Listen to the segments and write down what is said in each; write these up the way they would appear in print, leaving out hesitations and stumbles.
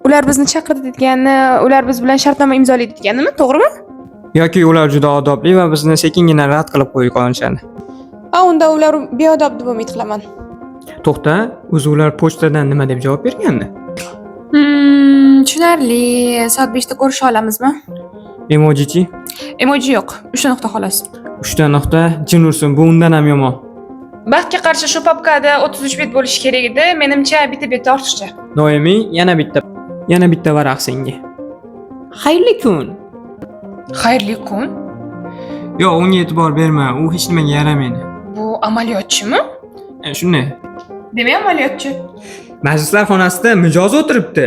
Ular bizni chaqirdi degani, ular biz bilan shartnoma imzolaydi deganimi? To'g'rimi? Yoki ular juda odobli va bizni sekingina rad qilib qo'yib qolishadi. Unda ular beodob deb umid qilaman. To'xta, o'zi ular pochtadan nima deb javob bergandi? Tushunarli. Soat 5 da ko'risha olamizmi? Emojichi? Emoji yo'q. 3 nuqta xolos. 3 nuqta jin ursin, bu undan ham yomon. Baxtga qarshi shu papkada 33 bet bo'lishi kerak edi. Menimcha bitta bet ortiqcha. Noemi, yana bitta varaq senga. Xayrli kun. Xayrli kun. Yo'q, unga e'tibor berma, u hech nimaga yaramaydi. Bu amaliyotchimi? Shunday. Demak, amaliyotchi. Majlislar xonasida mijoz o'tiribdi.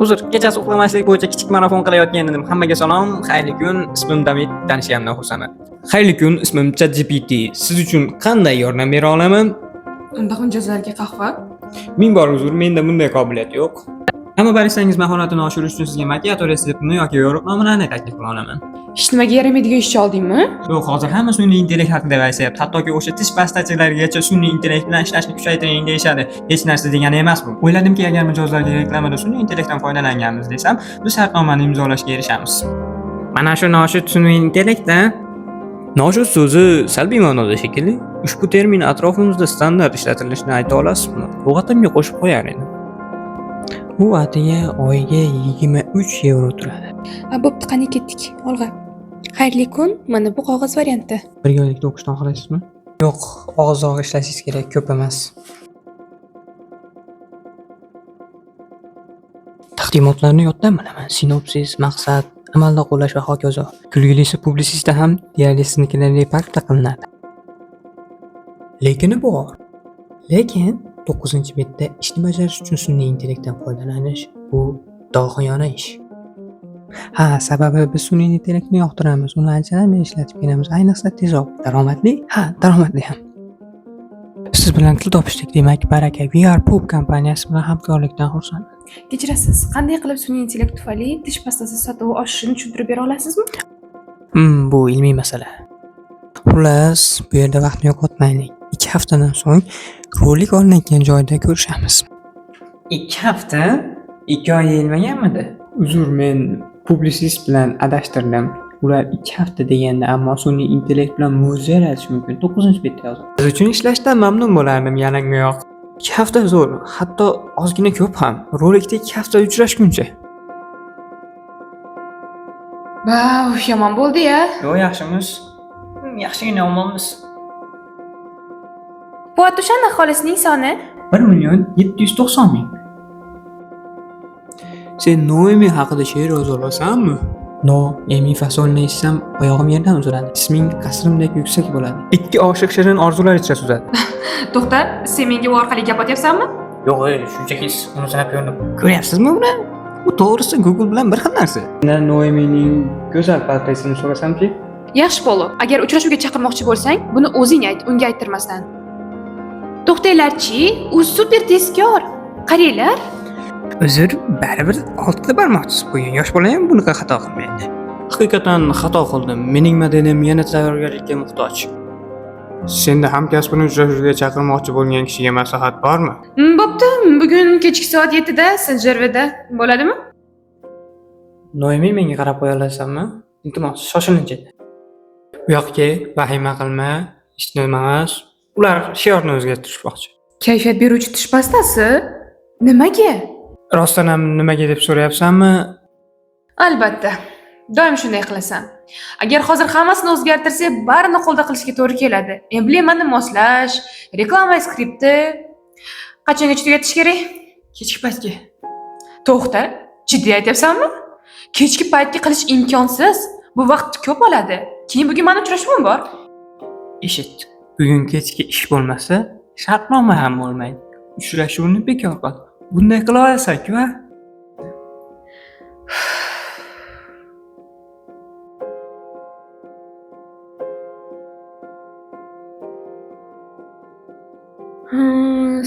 Uzr, kechasi uxlamaslik bo'yicha kichik marafon qilayotgan edim. Hammaga salom, xayrli kun. Ismim Damit, tanishganimdan xursandman. Xayrli kun, ismim ChatGPT. Siz uchun qanday yordam bera olaman? Unda mijozlarga qahva. Ming bor uzr, menda bunday qobiliyat yo'q. Ammo baristangiz mahoratini oshirish uchun sizga makiato retseptini yoki yo'riqnomani taklif qila olaman. Hech nimaga yaramaydigan ishchi oldingmi? Yo'q, hozir hamma sun'iy intellekt haqida aytayapti. Hattoki o'sha tish pastachilarigacha sun'iy intellekt bilan ishlashni kuchaytiring deyishadi. Hech narsa degani emas bu. O'yladimki, agar mijozlarga reklamada sun'iy intellektdan foydalanganmiz desam, biz shartnomani imzolashga erishamiz. Mana shu noshud sun'iy intellekt-da. Noshud so'zi salbiy ma'noda shekilli. Ushbu termin atrofimizda standart ishlatilishini ayta olasizmi? Lug'atimga qo'shib qo'yar edim. Bu atiga oyiga 23 euro turadi. Bo'pti, qani ketdik. Olg'a. Xayrli kun. Mana bu qog'oz varianti. Birga oylikda o'qishni xohlaysizmi? Yo'q, og'izroq ishlashingiz kerak, ko'p emas. Taqdimotlarni yoddan bilaman. Sinopsis, maqsad, amalda qo'llash va hokazo. Kulgilisi publisistda ham deyarli siznikilarga farqda qilinadi. Lekini bor. Lekin 9-betda ishni bajarish uchun sun'iy intellektdan foydalanish bu dohiyona ish. Sababi biz sun'iy intellektni yoqtiramiz, uni anchadan beri ishlatib kelamiz, ayniqsa tezroq. Daromadli? Daromadli ham. Siz bilan til topishdik, demak, baraka. VR Pop kompaniyasi bilan hamkorlikdan xursandman. Kechirasiz, qanday qilib sun'iy intellekt tufayli tish pastasi sotuvi oshishini tushuntirib bera olasizmi? Bu ilmiy masala. Xullas, bu yerda vaqtni yo'qotmaylik. 2 haftadan so'ng rolik olingan joyda ko'rishamiz. 2 hafta? 2 oy deyilmaganmidi? Uzr, men publisist bilan adashtirdim. Ular 2 hafta deganda, ammo sun'iy intellekt bilan mo'jiza yaratish mumkin. 9-betda yozdim. Siz uchun ishlashdan mamnun bo'lardim, yalangoyoq. 2 hafta zo'r, hatto ozgina ko'p ham. Rolikda 2 hafta uchrashguncha. Yomon bo'ldi-ya. Yo'q, yaxshimiz. Yaxshigina omonmiz. Bu Atushan aholisining soni 1,790,000. Sen Noemi haqida she'r yoza olasanmi? Noemi fasolini eshitsam, oyog'im yerdan uziladi. Isming qasrimdek yuksak bo'ladi. 2 oshiq shirin orzular ichra suzadi. To'xta, sen menga bu orqali gap otyapsanmi? Yo'q, shunchaki uni sanab ko'rdim. Ko'ryapsizmi buni? Bu to'g'risi Google bilan bir xil narsa. Mendan Noemining go'zal portretini so'rasamchi? Yaxshi, Polo. Agar uchrashuvga chaqirmoqchi bo'lsang, buni o'zing ayt, unga ayttirmasdan. To'xtanglarchi, u super tezkor. Qaranglar. Uzr, baribir oltida barmoqchisiz qo'ygan. Yosh bola ham bunaqa xato qilmaydi. Haqiqatan xato qildim. Mening modelim yana tayyorgarlikka muhtoj. Senda hamkasbini uchrashuvga chaqirmoqchi bo'lgan kishiga maslahat bormi? Bo'pti, bugun kechki soat 7 da Saint-Gervayda bo'ladimi? Noemi, menga qarab qo'ya olasanmi? Iltimos, shoshilinch. Bu yoqqa vahima qilma, hech nima emas. Ular shiorni o'zgartirishmoqchi. Kayfiyat beruvchi tish pastasi? Nimaga? Rostdan ham nimaga deb so'rayapsanmi? Albatta. Doim shunday qilasan. Agar hozir hammasini o'zgartirsak, barini qo'lda qilishga to'g'ri keladi. Emblemani moslash, reklama skripti. Qachongacha tugatish kerak? Kechki paytga. To'xta, jiddiy aytyapsanmi? Kechki paytga qilish imkonsiz. Bu vaqt ko'p oladi. Keyin bugun mana uchrashuvim bor. Eshit. Bugun kechki ish bo'lmasa, shartnoma ham bo'lmaydi. Uchrashuvni bekor qil. Bunday qila olasan-ku, ha?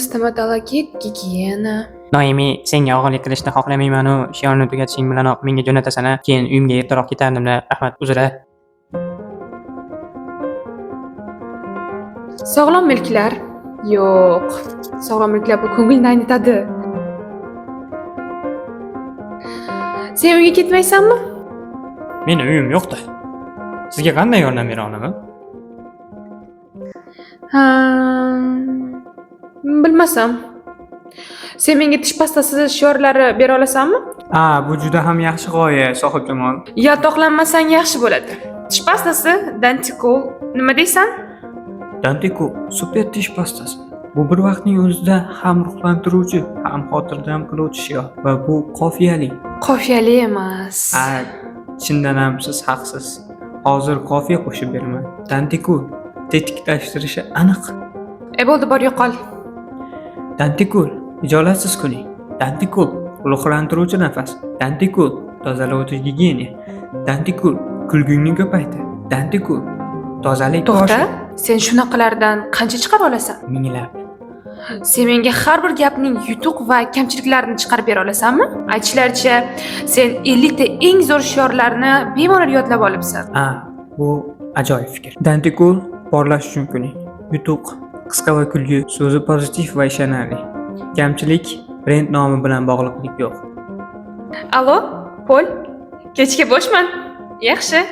Stomatologik gigiyena. Noemi, senga og'irlik qilishni xohlamayman-u, shiorni tugatishing bilanoq menga jo'natasan-a. Keyin uyimga ertaroq ketardim-da. Rahmat, uzr. Sog'lom milklar? Yo'q. Sog'lom milklar bu ko'ngilni aynitadi. Sen uyga ketmaysanmi? Meni uyim yo'qda. Sizga qanday yordam bera olaman? Ha, bilmasam. Sen menga tish pastasi shiorlari bera olasanmi? Bu juda ham yaxshi g'oya, sohibjamol. Yaltoqlanmasang yaxshi bo'ladi. Tish pastasi Dantikul. Nima deysan? Dantikul super tish pastasi. Bu bir vaqtning o'zida ham ruhlantiruvchi, ham xotirjam qiluvchi shior va bu qofiyali. Qofiyali emas. Chindan ham siz haqsiz. Hozir qofiya qo'shib beraman. Dantikul tetiklashtirishi aniq. Bo'ldi, bor yo'qol. Dantikul ijolatsiz kuning. Dantikul ruhlantiruvchi nafas. Dantikul tozalovchi gigiyena. Dantikul kulgungni ko'paytir. Dantikul tozalik To'xta, sen shunaqalardan qancha chiqara olasan? Minglab. Sen menga har bir gapning yutuq va kamchiliklarini chiqarib bera olasanmi? Aytishlaricha, sen 50 ta eng zo'r shiorlarni bemalol yodlab olibsan. Bu ajoyib fikr. Dantikul porlash uchun kuning. Yutuq, qisqa va kulgi, so'zi pozitiv va ishonarli. Kamchilik brend nomi bilan bog'liqlik yo'q. Allo, Pol. Kechga bo'shman. Yaxshi.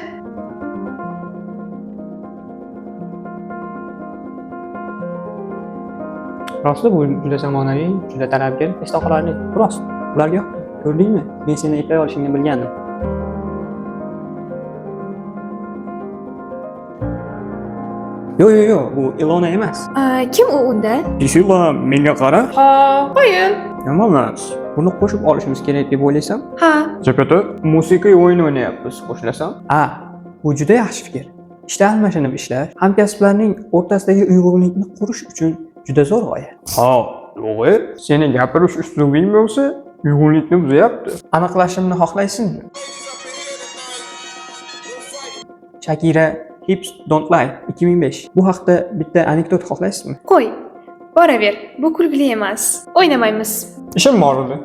Rostda bu juda zamonaviy, juda talabgor, istiqbolli. Rost. Ularga ko'rdingmi? Men seni eplay olishingni bilgandim. Yo'q, bu Ilona emas. Kim u unda? Ishila, menga qara. Ha, qo'yil. Nima emas? Buni qo'shib olishimiz kerak deb o'ylaysam? Ha. Chapata, musiqiy o'yin o'ynayapmiz, qo'shilasam? Bu juda yaxshi fikr. Ishda almashinib ishlash, hamkasblarning o'rtasidagi uyg'unlikni qurish uchun juda zo'r g'oya. To'g'ri. Seni gapirish uslubing bo'lsa, uyg'unlikni buzyapti. Aniqlashimni xohlaysizmi? Shakira Hips Don't Lie 2005. Bu haqda bitta anekdot xohlaysizmi? Qo'y. Boraver. Bu kulgili emas. O'ynamaymiz. Ishim bor edi.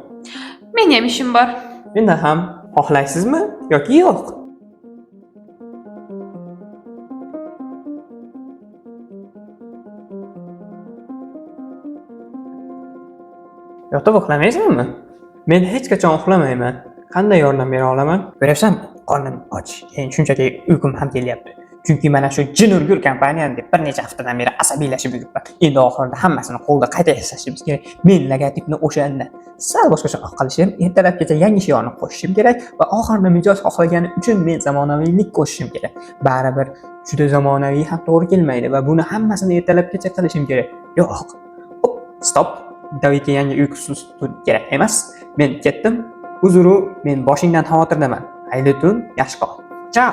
Meni ham ishim bor. Menda ham xohlaysizmi yoki yo'q? Yotib uxlamaysizmi? Men hech qachon uxlamayman. Qanday yordam bera olaman? Ko'rasan, qornim och. Shunchaki uyqum ham kelyapti. Chunki mana shu jin urgur kompaniyani deb bir necha haftadan beri asabiylashib yuribman. Endi oxirida hammasini qo'lda qayta yasashimiz kerak. Men logotipni o'shanda sal boshqacha qilishim, ertalabgacha yangi shiorni qo'shishim kerak va oxirida mijoz xohlagani uchun men zamonaviylik qo'shishim kerak. Baribir juda zamonaviy ham to'g'ri kelmaydi va buni hammasini ertalabgacha qilishim kerak. Yo'q. Hop, stop. Davidga yangi uyqusiz tun kerak emas. Men ketdim. Uzru, men boshingdan xavotirdaman. Xayrli tun, yaxshi qol. Ciao.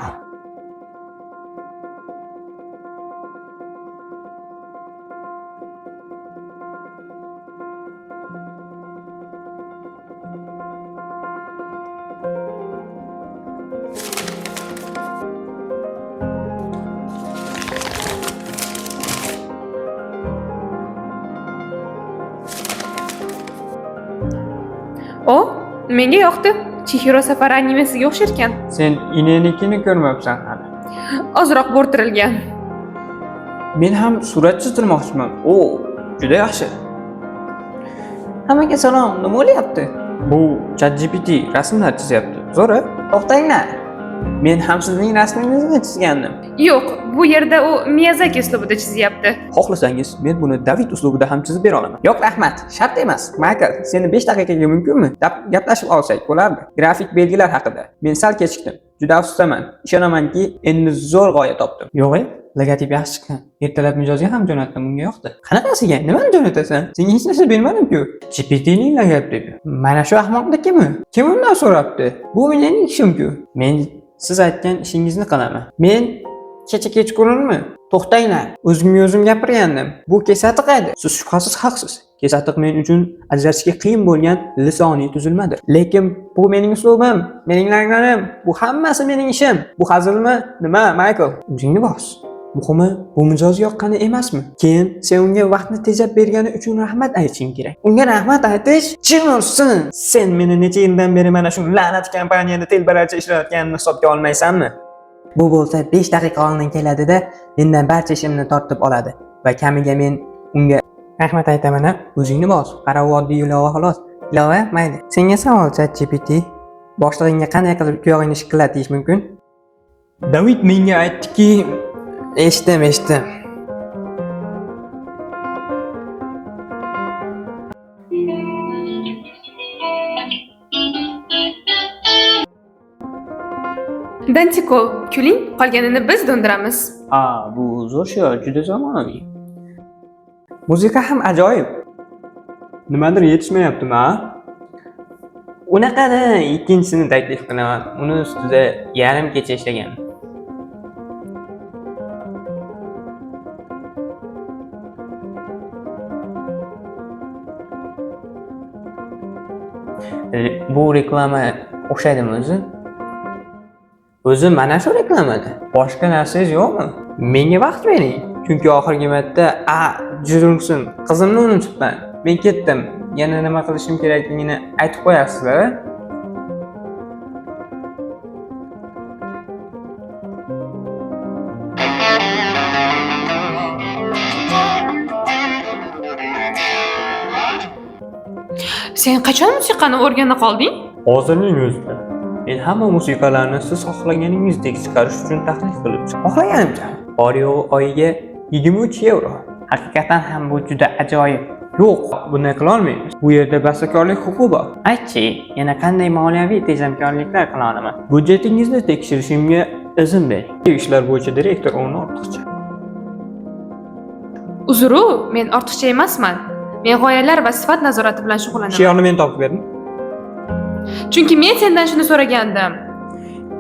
Menga yoqdi. Chihiro safar animesiga o'xshar ekan. Sen inenikini ko'rmabsan hali. Ozroq bo'rtirilgan. Men ham surat chizdirmoqchiman. Juda yaxshi. Hammaga salom. Nima bo'lyapti? Bu ChatGPT rasmlar chizyapti. Zo'ra, to'xtanglar. Men ham sizning rasmingizni chizgandim. Yo'q, bu yerda u Miyazaki uslubida chizyapti. Xohlasangiz, men buni David uslubida ham chizib bera olaman. Yo'q, rahmat. Shart emas. Michael, seni 5 daqiqaga mumkinmi? Gaplashib olsak bo'lardi. Grafik belgilar haqida. Men sal kechikdim. Juda afsusdaman. Ishonamanki, endi zo'r g'oya topdim. Yo'q, logotip yaxshi chiqqan. Ertalab mijozga ham jo'natdim, unga yoqdi. Qanaqasiga? Nimani jo'natasan? Senga hech narsa bermadim-ku. GPTning logotipi. Mana shu ahmoqnikimi? Kim undan so'rabdi? Bu mening ishim-ku. Men siz aytgan ishingizni qilaman. Men kechqurunmi? To'xtanglar. O'zimga o'zim gapirgandim. Bu kesatiq edi. Siz shubhasiz haqsiz. Kesatiq men uchun ajratishga qiyin bo'lgan lisoniy tuzilmadir. Lekin bu mening uslubim, mening lag'anim. Bu hammasi mening ishim. Bu hazilmi? Nima, Michael? O'zingni bos. Muhimi, bu mijoz yoqqani emasmi? Keyin sen unga vaqtni tejab bergani uchun rahmat aytishing kerak. Unga rahmat aytish chin ursin. Sen meni necha yildan beri mana shu la'nat kompaniyada telbalarcha ishlayotganimni hisobga olmaysanmi? Bu bo'lsa 5 daqiqa oldin keladi-da, mendan barcha ishimni tortib oladi va kamiga men unga rahmat aytaman. O'zingni bos. Qarab oddiy ilova xolos. Ilova, mayli. Senga savol ChatGPT. boshlig'ingga qanday qilib tuyog'ingni shiqillatish mumkin? David menga aytdiki, eshitdim. Dantiko, kuling, qolganini biz do'ndiramiz. Bu zo'r sho'r, juda zamonaviy. Musiqa ham ajoyib. Nimadir yetishmayaptimi, ha? Unaqani ikkinchisini taklif qilaman. Uni ustida yarim kecha ishlagan. Bu reklama o'xshaydimi o'zi? O'zi mana shu reklamada. Boshqa narsangiz yo'qmi? Menga vaqt bering. Chunki oxirgi marta jurumsin, qizimni unutibman. Men ketdim. Yana nima qilishim kerakligini aytib qo'yasizlar. Sen qachon musiqani o'rgana qolding? Hozirning o'zida. Men hamma musiqalarni siz xohlaganingizdek chiqarish uchun taklif qilib xohlaganimcha. Bor-yo'g'i oyiga 23 yevro. Haqiqatan ham bu juda ajoyib. Yo'q, bunday qila olmaymiz. Bu yerda bastakorlik huquqi bor. Aytchi, yana qanday moliyaviy tejamkorliklar qila olaman? Budjetingizni tekshirishimga izn bering. Ishlar bo'yicha direktor o'rni ortiqcha. Uzru, men ortiqcha emasman. Men g'oyalar va sifat nazorati bilan shug'ullanaman. Shiorni men topib berdim. Chunki men sendan shuni so'ragandim.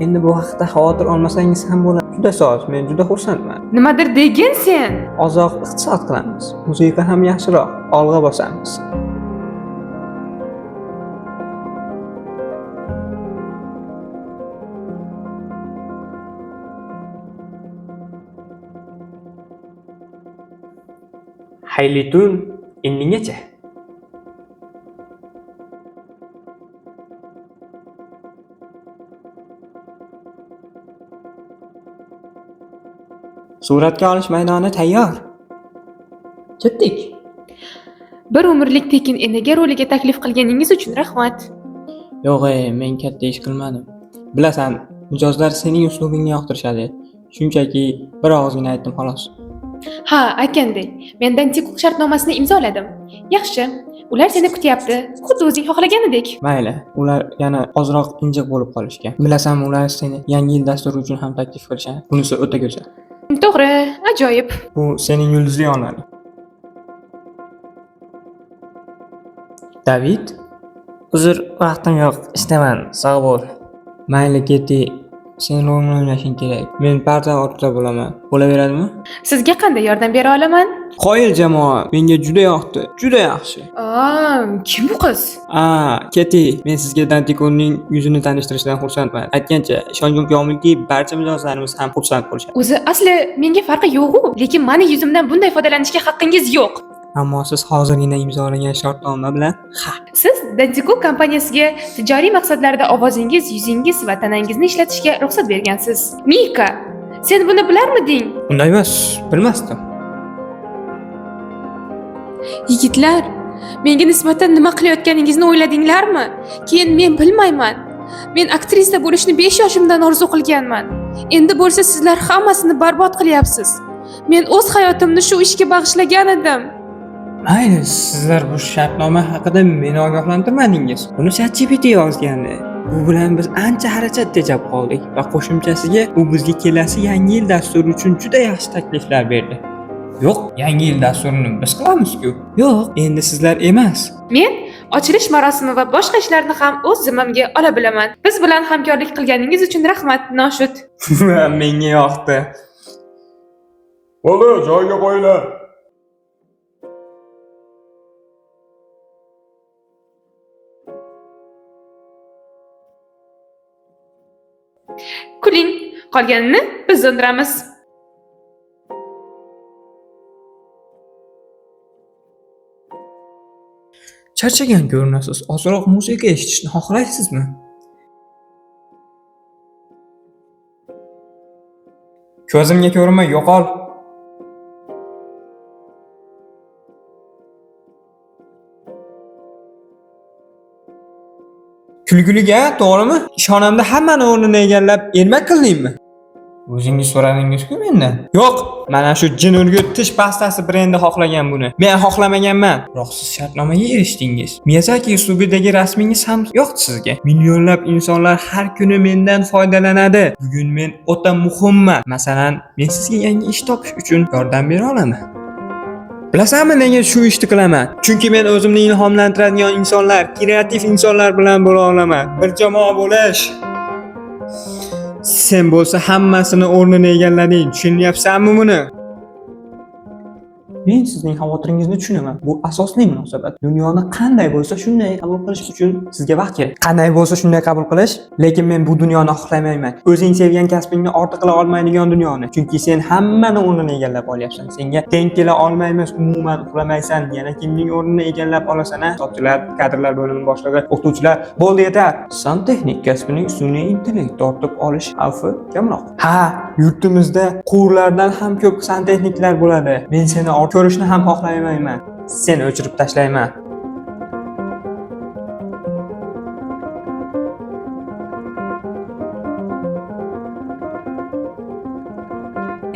Endi bu haqda xavotir olmasangiz ham bo'ladi. Juda soz, men juda xursandman. Nimadir degin sen? Ozoq iqtisod qilamiz. Musiqa ham yaxshiroq, olg'a bosamiz. Xayrli tun, endingacha. Suratga olish maydoni tayyor. Ketdik. Bir umrlik tekin enaga roliga taklif qilganingiz uchun rahmat. Yo'q, men katta ish qilmadim. Bilasan, mijozlar sening uslubingni yoqtirishadi. Shunchaki bir og'izgina aytdim xolos. Ha, aytgandek, men Dantiko shartnomasini imzoladim. Yaxshi, ular seni kutyapti, xuddi o'zing xohlaganidek. Mayli, ular yana ozroq injiq bo'lib qolishgan. Bilasanmi, ular seni yangi yil dasturi uchun ham taklif qilishadi. Bunisi o'ta go'zal. To'g'ri, ajoyib. Bu sening yulduzli onlaring. David, uzr, vaqtim yo'q, ishdaman, sog' bo'l. Mayli, Keti, sen rolni o'ynashing kerak. Men parda ortida bo'laman. Bo'laveradimi? Sizga qanday yordam bera olaman? Qoyil jamoa, menga juda yoqdi. Juda yaxshi. Kim bu qiz? Keti, men sizga Dantikoning yuzini tanishtirishdan xursandman. Aytgancha, ishonchim komilki, barcha mijozlarimiz ham xursand bo'lishadi. O'zi asli menga farqi yo'q-ku, lekin meni yuzimdan bunday foydalanishga haqqingiz yo'q. Ammo siz hozirgina imzolagan shartnoma bilan Siz Dantiko kompaniyasiga tijoriy maqsadlarda ovozingiz, yuzingiz va tanangizni ishlatishga ruxsat bergansiz. Mika, sen buni bilarmiding? Unday emas, bilmasdim. Yigitlar, menga nisbatan nima qilayotganingizni o'yladinglarmi? Keyin men bilmayman. Men aktrisa bo'lishni 5 yoshimdan orzu qilganman. Endi bo'lsa sizlar hammasini barbod qilyapsiz. Men o'z hayotimni shu ishga bag'ishlagan edim. Mayli, sizlar bu shartnoma haqida meni ogohlantirmadingiz. Buni ChatGPT yozgandi. Bu bilan biz ancha xarajat tejab qoldik va qo'shimchasiga u bizga kelasi yangi yil dasturi uchun juda yaxshi takliflar berdi. Yo'q, yangi yil dasturini biz qilamiz-ku. Yo'q, endi sizlar emas. Men ochilish marosimi va boshqa ishlarni ham o'z zimmamga ola bilaman. Biz bilan hamkorlik qilganingiz uchun rahmat, Noshud. Menga yoqdi. Bo'ldi, joyiga qo'yinglar. Kuling, qolganini biz do'ndiramiz. Charchagan ko'rinasiz. Ozroq musiqa eshitishni xohlaysizmi? Ko'zimga ko'rinma, yo'qol. Kulguliga, to'g'rimi? Ishxonamda hammani o'rnini egallab, ermak qildingmi? O'zingiz so'radingiz-ku mendan. Yo'q, mana shu jin urgut tish pastasi brendi xohlagan buni. Men xohlamaganman. Biroq siz shartnomaga erishdingiz. Miyazaki uslubidagi rasmingiz ham yoqdi sizga. Millionlab insonlar har kuni mendan foydalanadi. Bugun men o'ta muhimman. Masalan, men sizga yangi ish topish uchun yordam bera olaman. Bilasizmi nega shu ishni qilaman? Chunki men o'zimni ilhomlantiradigan insonlar, kreativ insonlar bilan bo'la olaman. Bir jamoa bo'lish. Sen bo'lsa hammasini o'rnini egallading. Tushunyapsanmi buni? Men sizning xavotiringizni tushunaman. Bu asosli munosabat. Dunyoni qanday bo'lsa shunday qabul qilish uchun sizga vaqt kerak. Qanday bo'lsa shunday qabul qilish, lekin men bu dunyoni xohlamayman. O'zing sevgan kasbingni ortda qila olmaydigan dunyoni. Chunki sen hammani o'rnini egallab olyapsan. Senga teng kela olmaymiz, umuman uxlamaysan. Yana kimning o'rnini egallab olasan? Soqchilar, kadrlar bo'limi boshlig'i, o'qituvchilar, bo'ldi yetar. Santexnik kasbining sun'iy intellekt tortib olish xavfi kamroq. Ha, yurtimizda quvurlardan ham ko'p santexniklar bo'ladi. Men seni ko'rishni ham xohlamayman. Seni o'chirib tashlayman.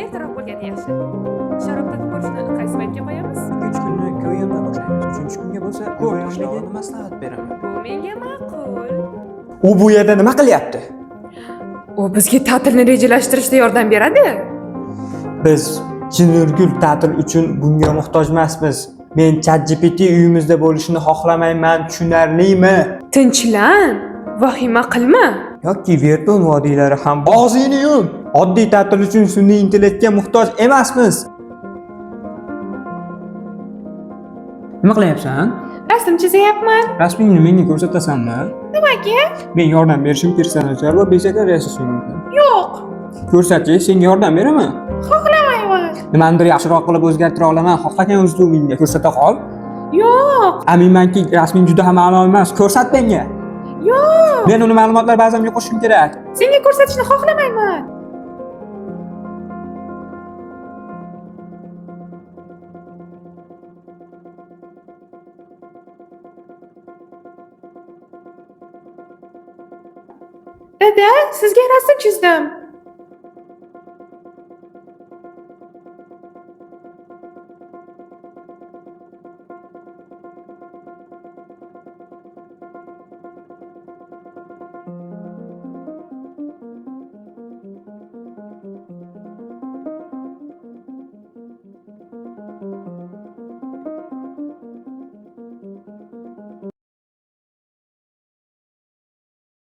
Ertaroq bo'lgani yaxshi. Sharobdagi ko'rishni qaysi paytga qo'yamiz? 3 kunni ko'yinda boshlaymiz. 3 kunga bo'lsa, ko'yindaga maslahat beraman. Bu menga ma'qul. U bu yerda nima qilyapti? U bizga ta'tilni rejalashtirishda yordam beradi. Biz Jinurgul ta'til uchun bunga muhtoj emasmiz. Men ChatGPT uyimizda bo'lishini xohlamayman, tushunarlimi? Tinchlan, vahima qilma. Yoki Verton vodiylari ham og'zingni yum. Oddiy ta'til uchun sun'iy intellektga muhtoj emasmiz. Nima qilyapsan? Rasm chizyapman. Rasmingni menga ko'rsatasanmi? Nimaga? Men yordam berishim personajlar va bezaklar yasashim mumkin. Yo'q. Ko'rsatchi, senga yordam beraman. Xohlamayman. Nimanidir yaxshiroq qilib o'zgartira olaman. Xohlagan uslubingga ko'rsata qol. Yo'q. Aminmanki, rasming juda ham a'lo emas. Ko'rsat menga. Yo'q. Men uni ma'lumotlar bazamga qo'shishim kerak. Senga ko'rsatishni xohlamayman. Dada, sizga rasm chizdim.